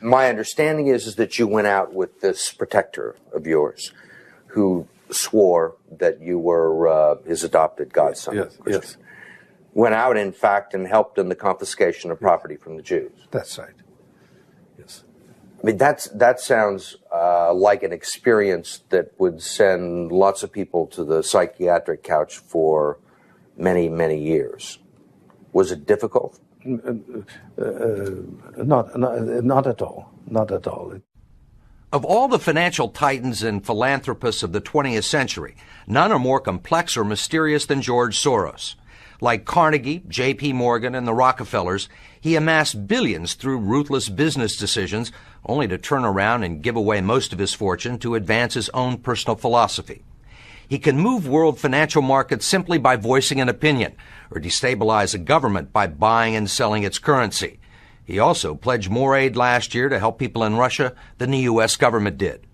My understanding is that you went out with this protector of yours who swore that you were his adopted godson. Yes, yes. Went out, in fact, and helped in the confiscation of property from the Jews. That's right. Yes. I mean, that sounds like an experience that would send lots of people to the psychiatric couch for many, many years. Was it difficult? Not at all. Not at all. Of all the financial titans and philanthropists of the 20th century, none are more complex or mysterious than George Soros. Like Carnegie, J.P. Morgan, and the Rockefellers, he amassed billions through ruthless business decisions, only to turn around and give away most of his fortune to advance his own personal philosophy. He can move world financial markets simply by voicing an opinion, or destabilize a government by buying and selling its currency. He also pledged more aid last year to help people in Russia than the U.S. government did.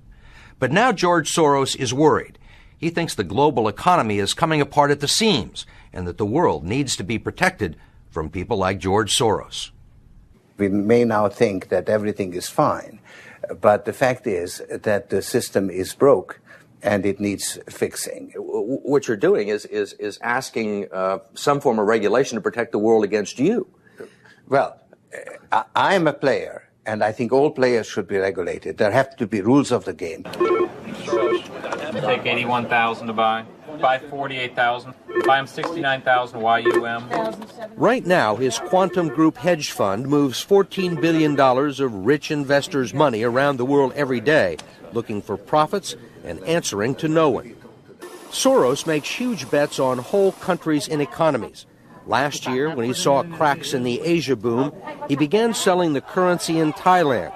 But now George Soros is worried. He thinks the global economy is coming apart at the seams, and that the world needs to be protected from people like George Soros. We may now think that everything is fine, but the fact is that the system is broke and it needs fixing. What you're doing is asking some form of regulation to protect the world against you. Well, I am a player, and I think all players should be regulated. There have to be rules of the game. Take 81,000 to buy. Buy 48,000. Buy him 69,000 YUM. Right now, his Quantum Group hedge fund moves $14 billion of rich investors' money around the world every day, looking for profits and answering to no one. Soros makes huge bets on whole countries and economies. Last year, when he saw cracks in the Asia boom, he began selling the currency in Thailand.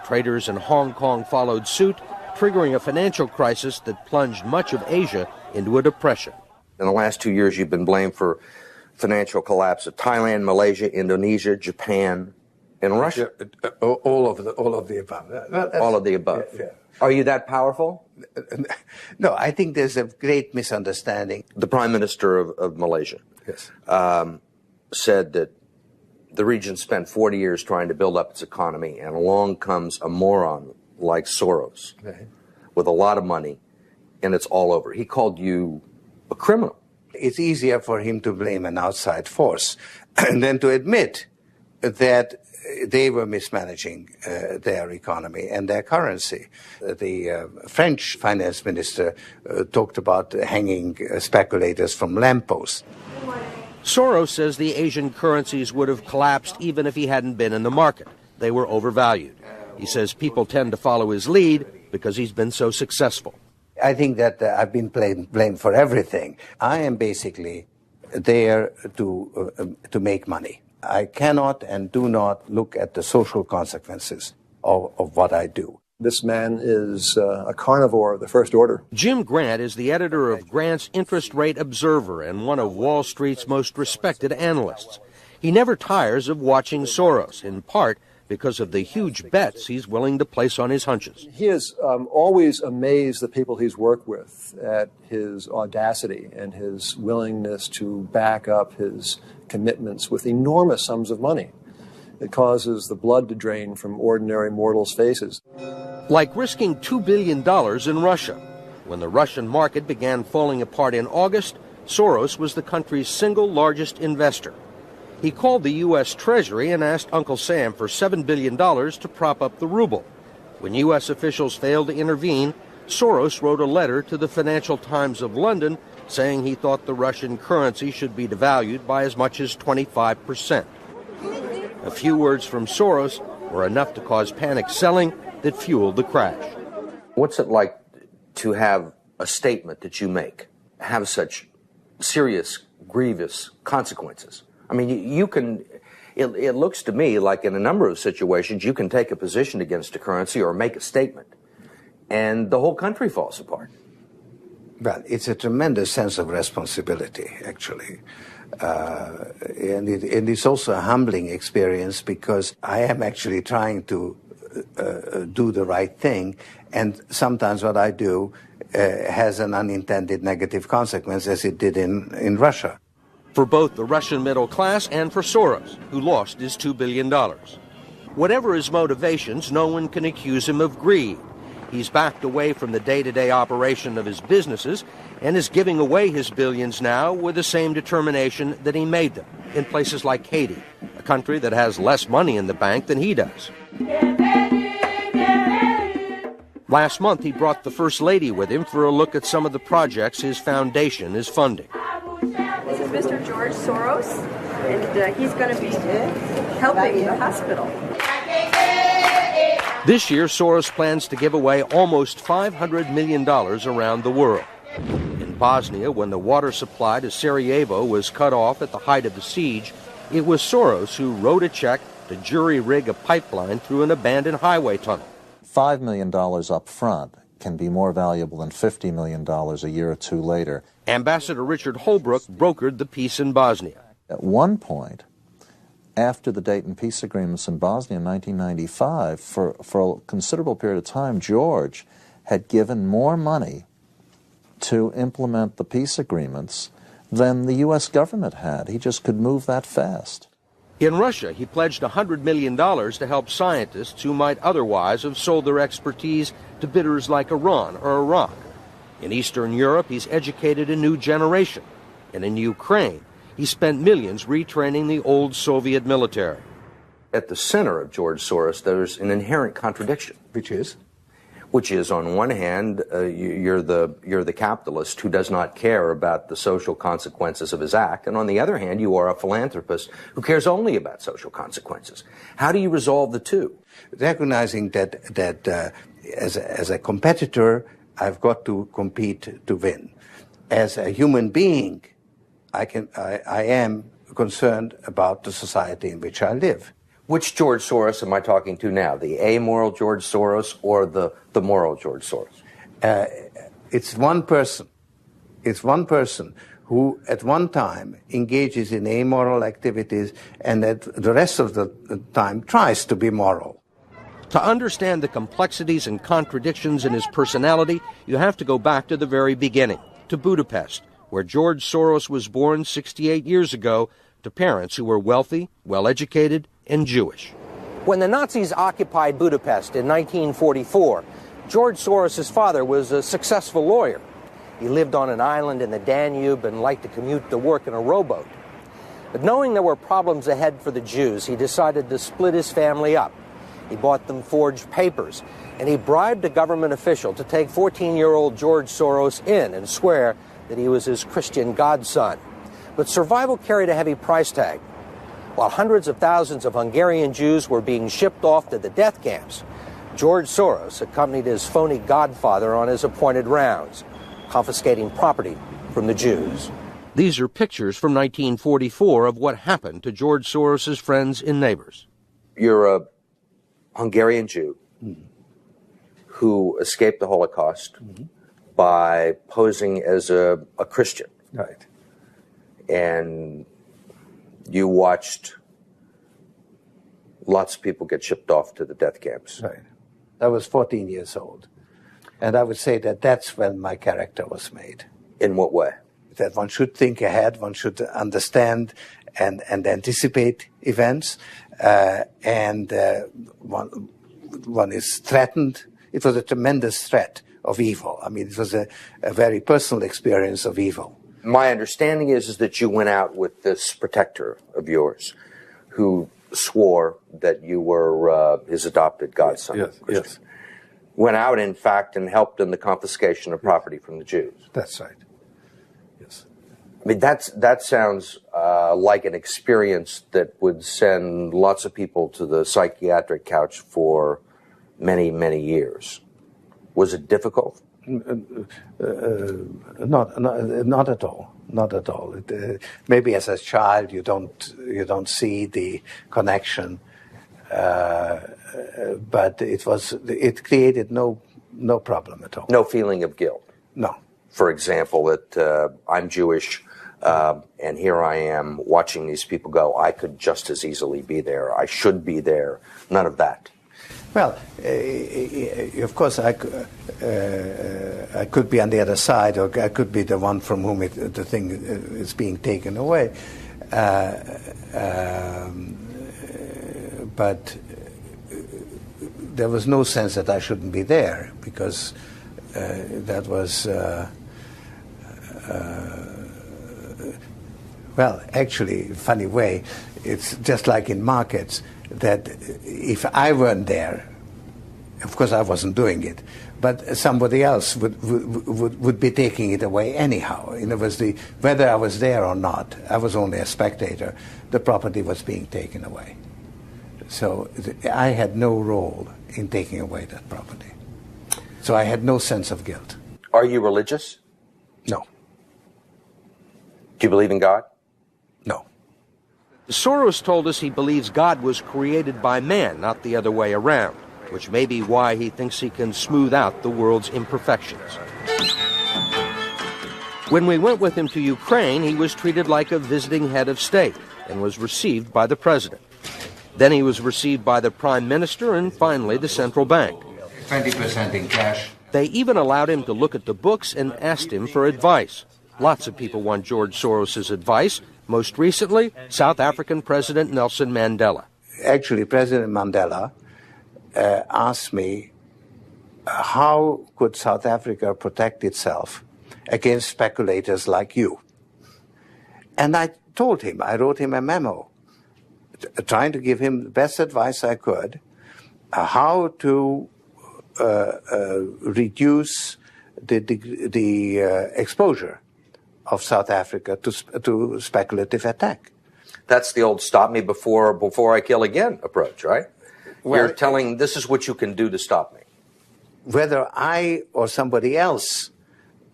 Traders in Hong Kong followed suit, triggering a financial crisis that plunged much of Asia into a depression. In the last 2 years, you've been blamed for financial collapse of Thailand, Malaysia, Indonesia, Japan, and Russia. Yeah, all of the above. All of the above. Yeah. Are you that powerful? No, I think there's a great misunderstanding. The Prime Minister of Malaysia said that the region spent 40 years trying to build up its economy, and along comes a moron like Soros with a lot of money, and it's all over. He called you a criminal. It's easier for him to blame an outside force than to admit that they were mismanaging their economy and their currency. The French finance minister talked about hanging speculators from lampposts. Soros says the Asian currencies would have collapsed even if he hadn't been in the market. They were overvalued. He says people tend to follow his lead because he's been so successful. I think that I've been blamed for everything. I am basically there to make money. I cannot and do not look at the social consequences of what I do. This man is a carnivore of the first order. Jim Grant is the editor of Grant's Interest Rate Observer and one of Wall Street's most respected analysts. He never tires of watching Soros, in part because of the huge bets he's willing to place on his hunches. He has always amazed the people he's worked with at his audacity and his willingness to back up his commitments with enormous sums of money. It causes the blood to drain from ordinary mortals' faces. Like risking $2 billion in Russia. When the Russian market began falling apart in August, Soros was the country's single largest investor. He called the U.S. Treasury and asked Uncle Sam for $7 billion to prop up the ruble. When U.S. officials failed to intervene, Soros wrote a letter to the Financial Times of London saying he thought the Russian currency should be devalued by as much as 25%. A few words from Soros were enough to cause panic selling that fueled the crash. What's it like to have a statement that you make have such serious, grievous consequences? I mean, you can, it looks to me like in a number of situations, you can take a position against a currency or make a statement, and the whole country falls apart. Well, it's a tremendous sense of responsibility, actually. And it's also a humbling experience because I am actually trying to do the right thing, and sometimes what I do has an unintended negative consequence, as it did in Russia. For both the Russian middle class and for Soros, who lost his $2 billion. Whatever his motivations, no one can accuse him of greed. He's backed away from the day-to-day operation of his businesses and is giving away his billions now with the same determination that he made them in places like Haiti, a country that has less money in the bank than he does. Last month, he brought the First Lady with him for a look at some of the projects his foundation is funding. This is Mr. George Soros, and he's going to be helping the hospital. This year, Soros plans to give away almost $500 million around the world. In Bosnia, when the water supply to Sarajevo was cut off at the height of the siege, it was Soros who wrote a check to jury-rig a pipeline through an abandoned highway tunnel. $5 million up front can be more valuable than $50 million a year or two later. Ambassador Richard Holbrooke brokered the peace in Bosnia. At one point, after the Dayton peace agreements in Bosnia in 1995, for a considerable period of time, George had given more money to implement the peace agreements than the U.S. government had. He just could move that fast. In Russia, he pledged $100 million to help scientists who might otherwise have sold their expertise to bidders like Iran or Iraq. In Eastern Europe, he's educated a new generation. And in Ukraine, he spent millions retraining the old Soviet military. At the center of George Soros, there's an inherent contradiction. Which is, on one hand, you're the capitalist who does not care about the social consequences of his act, and on the other hand, you are a philanthropist who cares only about social consequences. How do you resolve the two? recognizing that as a competitor, I've got to compete to win. As a human being, I am concerned about the society in which I live. Which George Soros am I talking to now? The amoral George Soros or the moral George Soros? It's one person. It's one person who at one time engages in amoral activities and at the rest of the time tries to be moral. To understand the complexities and contradictions in his personality, you have to go back to the very beginning, to Budapest, where George Soros was born 68 years ago to parents who were wealthy, well-educated, and Jewish. When the Nazis occupied Budapest in 1944, George Soros' father was a successful lawyer. He lived on an island in the Danube and liked to commute to work in a rowboat. But knowing there were problems ahead for the Jews, he decided to split his family up. He bought them forged papers, and he bribed a government official to take 14-year-old George Soros in and swear that he was his Christian godson. But survival carried a heavy price tag. While hundreds of thousands of Hungarian Jews were being shipped off to the death camps, George Soros accompanied his phony godfather on his appointed rounds, confiscating property from the Jews. These are pictures from 1944 of what happened to George Soros' friends and neighbors. You're a Hungarian Jew who escaped the Holocaust by posing as a Christian. Right. And you watched lots of people get shipped off to the death camps. Right. I was 14 years old. And I would say that that's when my character was made. In what way? That one should think ahead, one should understand and anticipate events, and one is threatened. It was a tremendous threat of evil. I mean, it was a very personal experience of evil. My understanding is that you went out with this protector of yours who swore that you were his adopted godson. Yes, yes. Went out, in fact, and helped in the confiscation of property from the Jews. That's right. Yes. I mean, that sounds like an experience that would send lots of people to the psychiatric couch for many, many years. Was it difficult? Not at all. Not at all. Maybe as a child you don't see the connection, but it created no problem at all. No feeling of guilt. No. For example, that I'm Jewish, and here I am watching these people go. I could just as easily be there. I should be there. None of that. Well, of course, I could be on the other side, or I could be the one from whom the thing is being taken away. But there was no sense that I shouldn't be there, because that was, well, actually, funny way, it's just like in markets, that if I weren't there, of course I wasn't doing it, but somebody else would be taking it away anyhow. In other words, whether I was there or not, I was only a spectator, the property was being taken away. So I had no role in taking away that property. So I had no sense of guilt. Are you religious? No. Do you believe in God? No. Soros told us he believes God was created by man, not the other way around, which may be why he thinks he can smooth out the world's imperfections. When we went with him to Ukraine, he was treated like a visiting head of state and was received by the president. Then he was received by the prime minister and finally the central bank. 20% in cash. They even allowed him to look at the books and asked him for advice. Lots of people want George Soros' advice. Most recently, South African President Nelson Mandela. Actually, President Mandela asked me, how could South Africa protect itself against speculators like you? And I told him, I wrote him a memo, trying to give him the best advice I could, how to reduce the exposure of South Africa to speculative attack. That's the old stop me before I kill again approach, right? Well, you're telling this is what you can do to stop me. Whether I or somebody else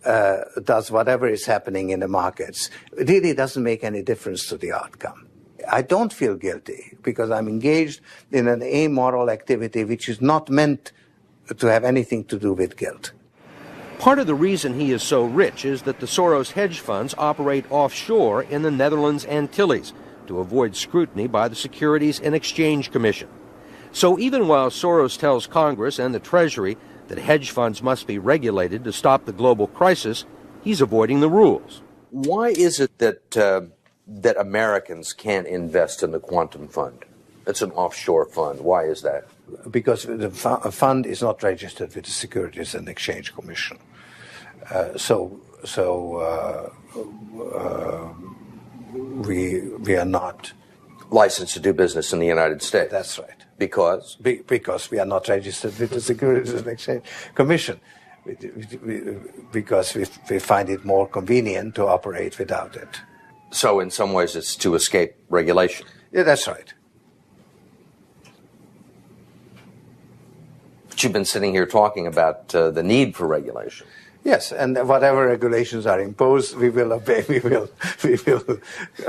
does whatever is happening in the markets, it really doesn't make any difference to the outcome. I don't feel guilty because I'm engaged in an amoral activity which is not meant to have anything to do with guilt. Part of the reason he is so rich is that the Soros hedge funds operate offshore in the Netherlands Antilles to avoid scrutiny by the Securities and Exchange Commission. So even while Soros tells Congress and the Treasury that hedge funds must be regulated to stop the global crisis, he's avoiding the rules. Why is it that Americans can't invest in the quantum fund? It's an offshore fund. Why is that? Because the fund is not registered with the Securities and Exchange Commission. We are not licensed to do business in the United States. That's right. Because? Because we are not registered with the Securities and Exchange Commission. Because we find it more convenient to operate without it. So in some ways it's to escape regulation. Yeah, that's right. But you've been sitting here talking about the need for regulation. Yes, and whatever regulations are imposed, we will obey.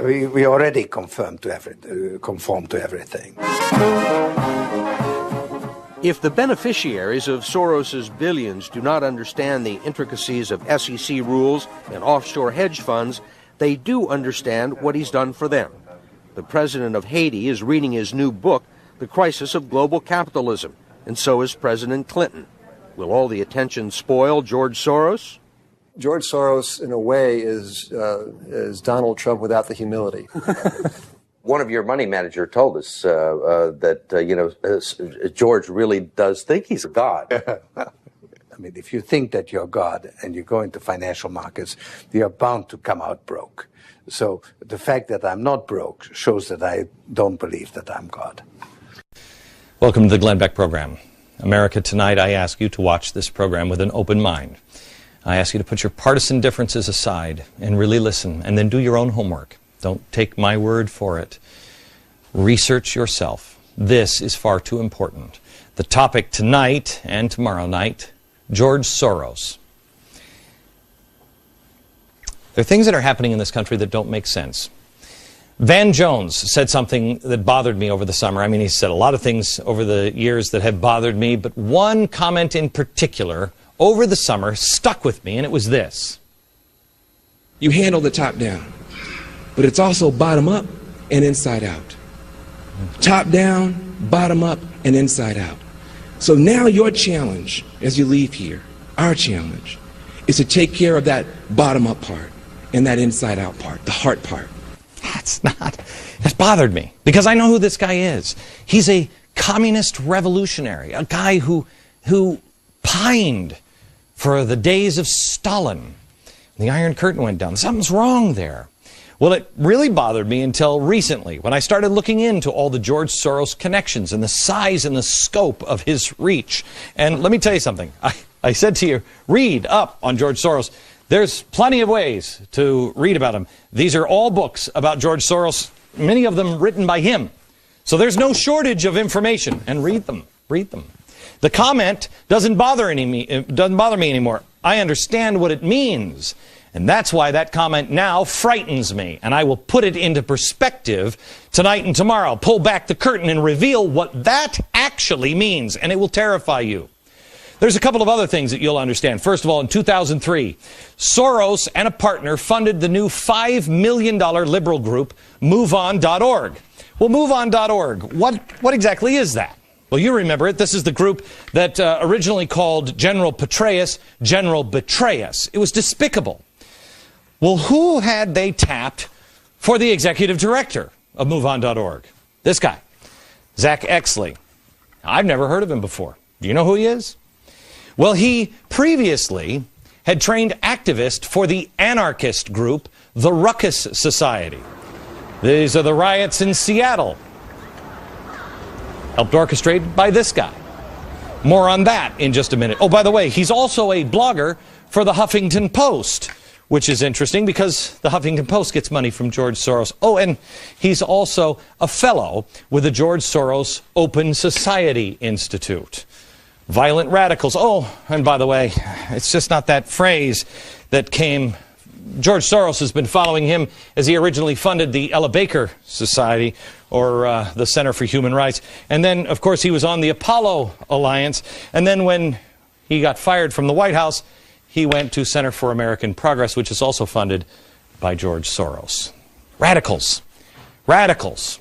We already conform to everything. If the beneficiaries of Soros's billions do not understand the intricacies of SEC rules and offshore hedge funds, they do understand what he's done for them. The president of Haiti is reading his new book, The Crisis of Global Capitalism, and so is President Clinton. Will all the attention spoil George Soros? George Soros, in a way, is Donald Trump without the humility. One of your money manager told us that George really does think he's a god. I mean, if you think that you're God and you go into financial markets, you're bound to come out broke. So the fact that I'm not broke shows that I don't believe that I'm God. Welcome to the Glenn Beck program. America, tonight I ask you to watch this program with an open mind. I ask you to put your partisan differences aside and really listen, and then do your own homework. Don't take my word for it. Research yourself. This is far too important. The topic tonight and tomorrow night, George Soros. There are things that are happening in this country that don't make sense. Van Jones said something that bothered me over the summer. I mean, he said a lot of things over the years that have bothered me, but one comment in particular over the summer stuck with me, and it was this. You handle the top down, but it's also bottom up and inside out. Top down, bottom up, and inside out. So now your challenge as you leave here, our challenge, is to take care of that bottom up part and that inside out part, the heart part. That's bothered me because I know who this guy is. He's a communist revolutionary, a guy who pined for the days of Stalin. The Iron Curtain went down. Something's wrong there. Well, it really bothered me until recently, when I started looking into all the George Soros connections and the size and the scope of his reach. And let me tell you something. I said to you, read up on George Soros. There's plenty of ways to read about him. These are all books about George Soros, many of them written by him. So there's no shortage of information. And read them. Read them. The comment doesn't bother me anymore. I understand what it means. And that's why that comment now frightens me. And I will put it into perspective tonight and tomorrow. Pull back the curtain and reveal what that actually means. And it will terrify you. There's a couple of other things that you'll understand. First of all, in 2003, Soros and a partner funded the new $5 million liberal group, MoveOn.org. Well, MoveOn.org, what exactly is that? Well, you remember it. This is the group that originally called General Petraeus General Betrayus. It was despicable. Well, who had they tapped for the executive director of MoveOn.org? This guy, Zach Exley. I've never heard of him before. Do you know who he is? Well, he previously had trained activists for the anarchist group, the Ruckus Society. These are the riots in Seattle, helped orchestrated by this guy. More on that in just a minute. Oh, by the way, he's also a blogger for the Huffington Post, which is interesting because the Huffington Post gets money from George Soros. Oh, and he's also a fellow with the George Soros Open Society Institute. Violent radicals. Oh, and by the way, it's just not that phrase that came. George Soros has been following him as he originally funded the Ella Baker Society, or the Center for Human Rights. And then, of course, he was on the Apollo Alliance. And then when he got fired from the White House, he went to Center for American Progress, which is also funded by George Soros. Radicals. Radicals.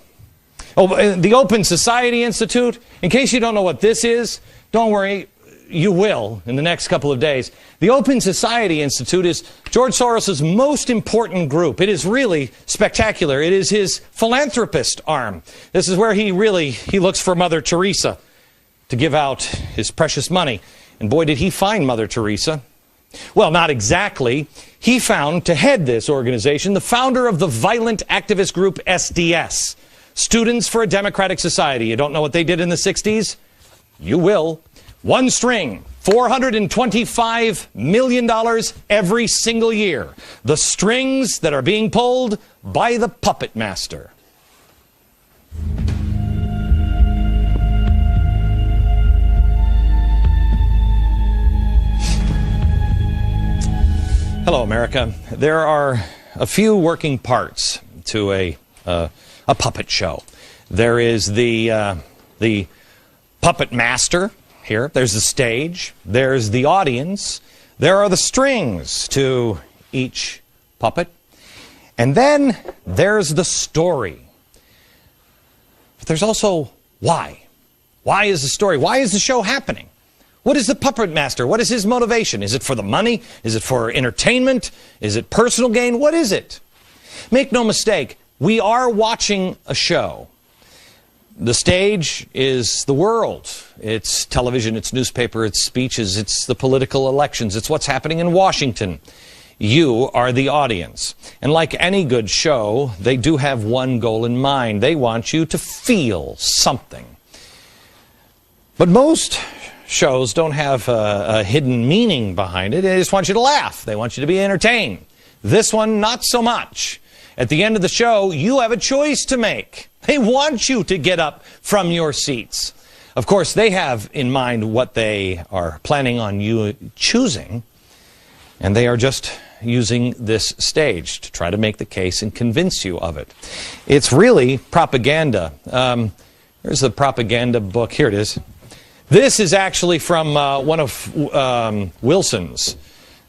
Oh, the Open Society Institute, in case you don't know what this is, don't worry, you will in the next couple of days. The Open Society Institute is George Soros' most important group. It is really spectacular. It is his philanthropist arm. This is where he looks for Mother Teresa to give out his precious money. And boy, did he find Mother Teresa. Well, not exactly. He found, to head this organization, the founder of the violent activist group SDS, Students for a Democratic Society. You don't know what they did in the 60s? You will. One string, $425 million every single year. The strings that are being pulled by the puppet master. Hello, America. There are a few working parts to a puppet show. There is the puppet master. Here, there's the stage, there's the audience, there are the strings to each puppet, and then there's the story. But there's also why. Why is the story? Why is the show happening? What is the puppet master? What is his motivation? Is it for the money? Is it for entertainment? Is it personal gain? What is it? Make no mistake, we are watching a show. The stage is the world. It's television, it's newspaper, it's speeches, it's the political elections, it's what's happening in Washington. You are the audience. And like any good show, they do have one goal in mind. They want you to feel something. But most shows don't have a hidden meaning behind it. They just want you to laugh. They want you to be entertained. This one, not so much. At the end of the show, you have a choice to make. They want you to get up from your seats. Of course, they have in mind what they are planning on you choosing, and they are just using this stage to try to make the case and convince you of it. It's really propaganda. Here's the propaganda book. Here it is. This is actually from one of Wilson's.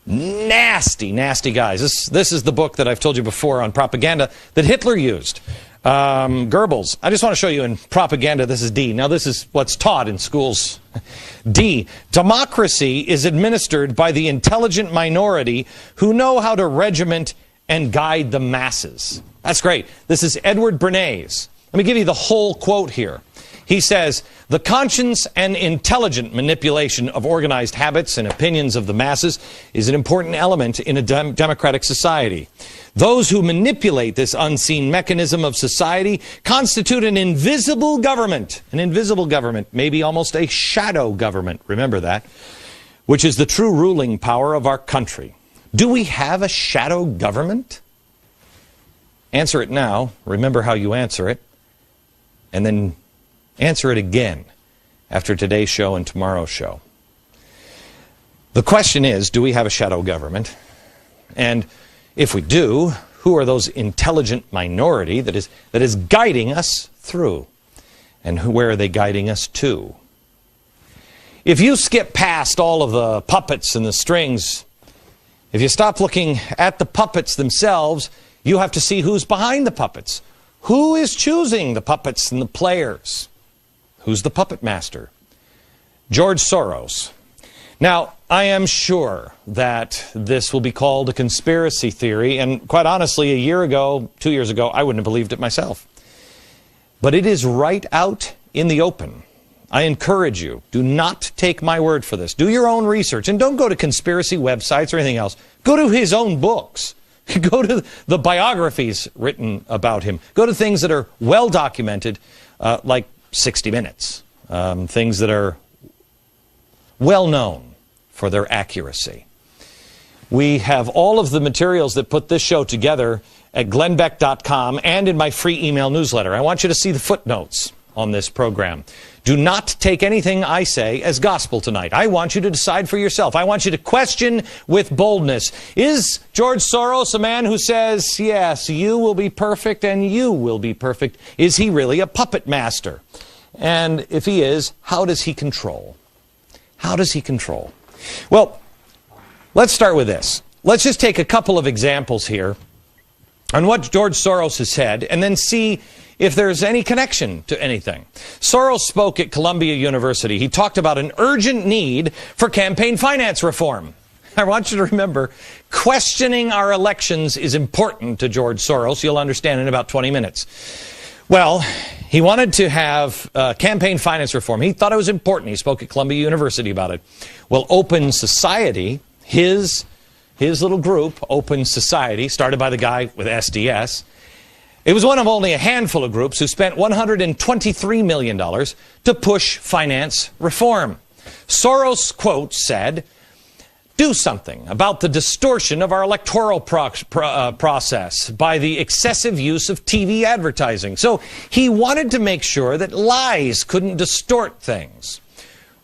Nasty, nasty guys. This is the book that I've told you before on propaganda that Hitler used. Goebbels. I just want to show you in propaganda, this is D. Now this is what's taught in schools. D. Democracy is administered by the intelligent minority who know how to regiment and guide the masses. That's great. This is Edward Bernays. Let me give you the whole quote here. He says, the conscious and intelligent manipulation of organized habits and opinions of the masses is an important element in a democratic society. Those who manipulate this unseen mechanism of society constitute an invisible government, maybe almost a shadow government, remember that, which is the true ruling power of our country. Do we have a shadow government? Answer it now, remember how you answer it, and then answer it again after today's show and tomorrow's show. The question is, do we have a shadow government? And if we do, who are those intelligent minority that is guiding us through? And where are they guiding us to? If you skip past all of the puppets and the strings, if you stop looking at the puppets themselves, you have to see who's behind the puppets. Who is choosing the puppets and the players? Who's the puppet master? George Soros. Now, I am sure that this will be called a conspiracy theory, and quite honestly, a year ago, 2 years ago, I wouldn't have believed it myself. But it is right out in the open. I encourage you, do not take my word for this. Do your own research, and don't go to conspiracy websites or anything else. Go to his own books. Go to the biographies written about him. Go to things that are well documented, like 60 Minutes, things that are well known for their accuracy. We have all of the materials that put this show together at glennbeck.com and in my free email newsletter. I want you to see the footnotes on this program. Do not take anything I say as gospel tonight. I want you to decide for yourself. I want you to question with boldness. Is George Soros a man who says, yes, you will be perfect and you will be perfect? Is he really a puppet master? And if he is, how does he control? How does he control? Well, let's start with this. Let's just take a couple of examples here on what George Soros has said and then see if there's any connection to anything. Soros spoke at Columbia University. He talked about an urgent need for campaign finance reform. I want you to remember, questioning our elections is important to George Soros. You'll understand in about 20 minutes. Well, he wanted to have campaign finance reform. He thought it was important. He spoke at Columbia University about it. Well, Open Society, his little group, Open Society, started by the guy with SDS, it was one of only a handful of groups who spent $123 million to push finance reform. Soros, quote, said, do something about the distortion of our electoral process by the excessive use of TV advertising. So he wanted to make sure that lies couldn't distort things.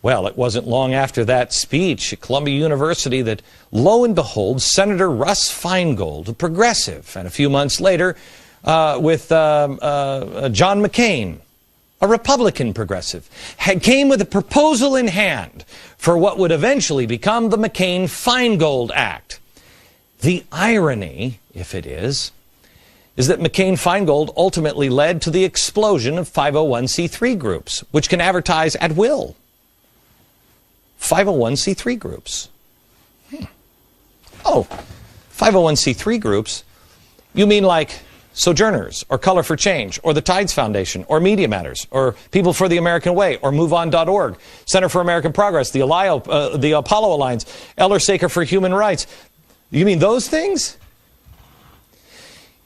Well, it wasn't long after that speech at Columbia University that, lo and behold, Senator Russ Feingold, a progressive, and a few months later with John McCain, a Republican progressive, came with a proposal in hand for what would eventually become the McCain-Feingold Act. The irony, if it is that McCain-Feingold ultimately led to the explosion of 501c3 groups, which can advertise at will. 501c3 groups. Oh, 501c3 groups? You mean like Sojourners, or Color for Change, or the Tides Foundation, or Media Matters, or People for the American Way, or MoveOn.org, Center for American Progress, the Apollo Alliance, Eller Saker for Human Rights. You mean those things?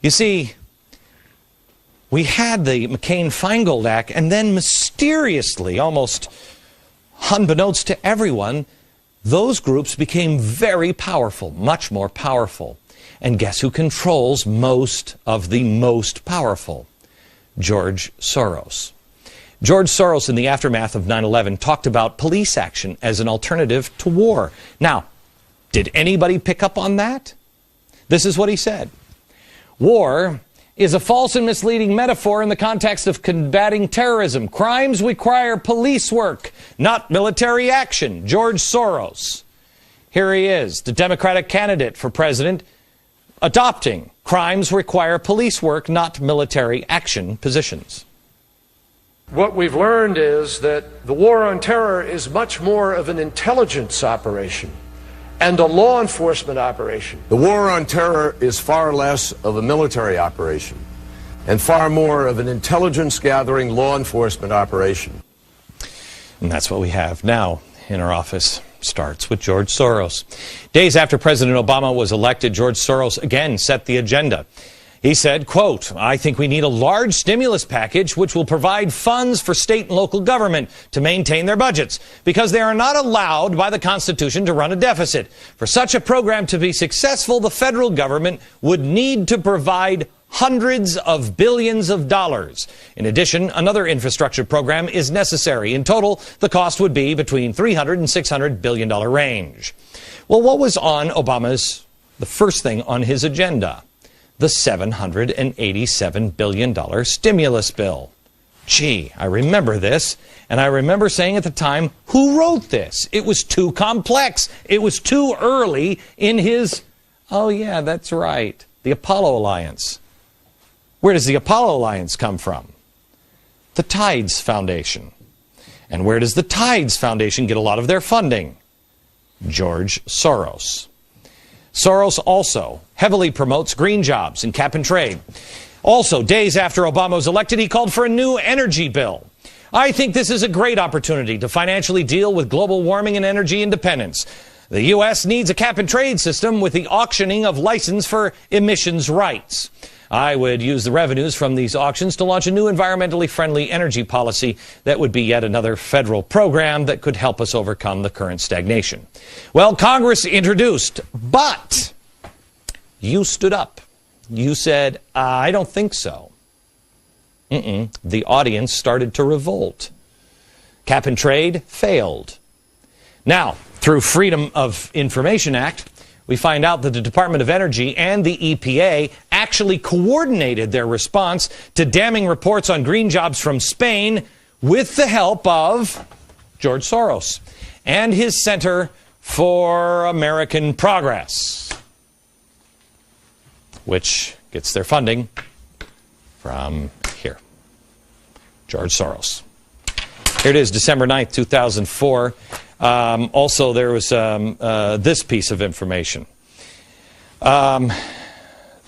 You see, we had the McCain-Feingold Act, and then mysteriously, almost unbeknownst to everyone, those groups became very powerful, much more powerful. And guess who controls most of the most powerful? George Soros. George Soros, in the aftermath of 9/11, talked about police action as an alternative to war. Now, did anybody pick up on that? This is what he said. War is a false and misleading metaphor in the context of combating terrorism. Crimes require police work, not military action. George Soros. Here he is, the Democratic candidate for president, adopting crimes require police work, not military action positions. What we've learned is that the war on terror is much more of an intelligence operation and a law enforcement operation. The war on terror is far less of a military operation. and far more of an intelligence-gathering law enforcement operation. And that's what we have now in our office. Starts with George Soros. Days after President Obama was elected, George Soros again set the agenda. He said, quote, "I think we need a large stimulus package which will provide funds for state and local government to maintain their budgets because they are not allowed by the Constitution to run a deficit. For such a program to be successful, the federal government would need to provide hundreds of billions of dollars. In addition, another infrastructure program is necessary. In total, the cost would be between $300 and $600 billion range." Well, what was on the first thing on his agenda? The $787 billion stimulus bill. Gee, I remember this, and I remember saying at the time, who wrote this? It was too complex. It was too early in his, oh yeah, that's right, the Apollo Alliance. Where does the Apollo Alliance come from? The Tides Foundation. And where does the Tides Foundation get a lot of their funding? George Soros. Soros also heavily promotes green jobs and cap and trade. Also, days after Obama was elected, he called for a new energy bill. I think this is a great opportunity to financially deal with global warming and energy independence. The U.S. needs a cap and trade system with the auctioning of license for emissions rights. I would use the revenues from these auctions to launch a new environmentally friendly energy policy that would be yet another federal program that could help us overcome the current stagnation. Well, Congress introduced, but you stood up. You said, I don't think so. The audience started to revolt. Cap and trade failed. Now, through Freedom of Information Act, we find out that the Department of Energy and the EPA actually coordinated their response to damning reports on green jobs from Spain with the help of George Soros and his Center for American Progress, which gets their funding from here, George Soros. Here it is, December 9th, 2004. Also, there was this piece of information.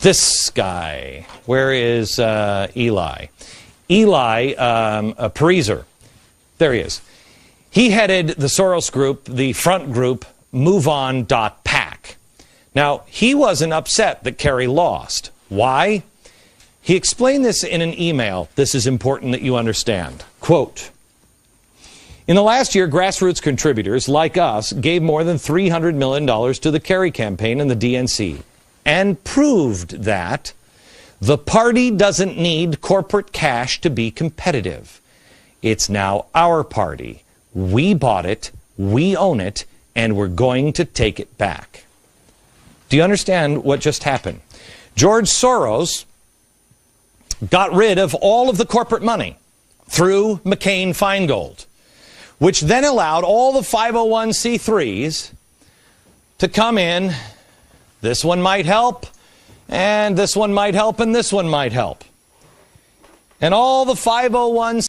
This guy, where is Eli? Eli Pariser. There he is. He headed the Soros group, the front group, MoveOn.pac. Now, he wasn't upset that Kerry lost. Why? He explained this in an email. This is important that you understand. Quote, "In the last year, grassroots contributors like us gave more than $300 million to the Kerry campaign and the DNC and proved that the party doesn't need corporate cash to be competitive. It's now our party. We bought it, we own it, and we're going to take it back." Do you understand what just happened? George Soros got rid of all of the corporate money through McCain-Feingold, which then allowed all the 501c3s to come in. This one might help, and this one might help, and this one might help. And all the 501c3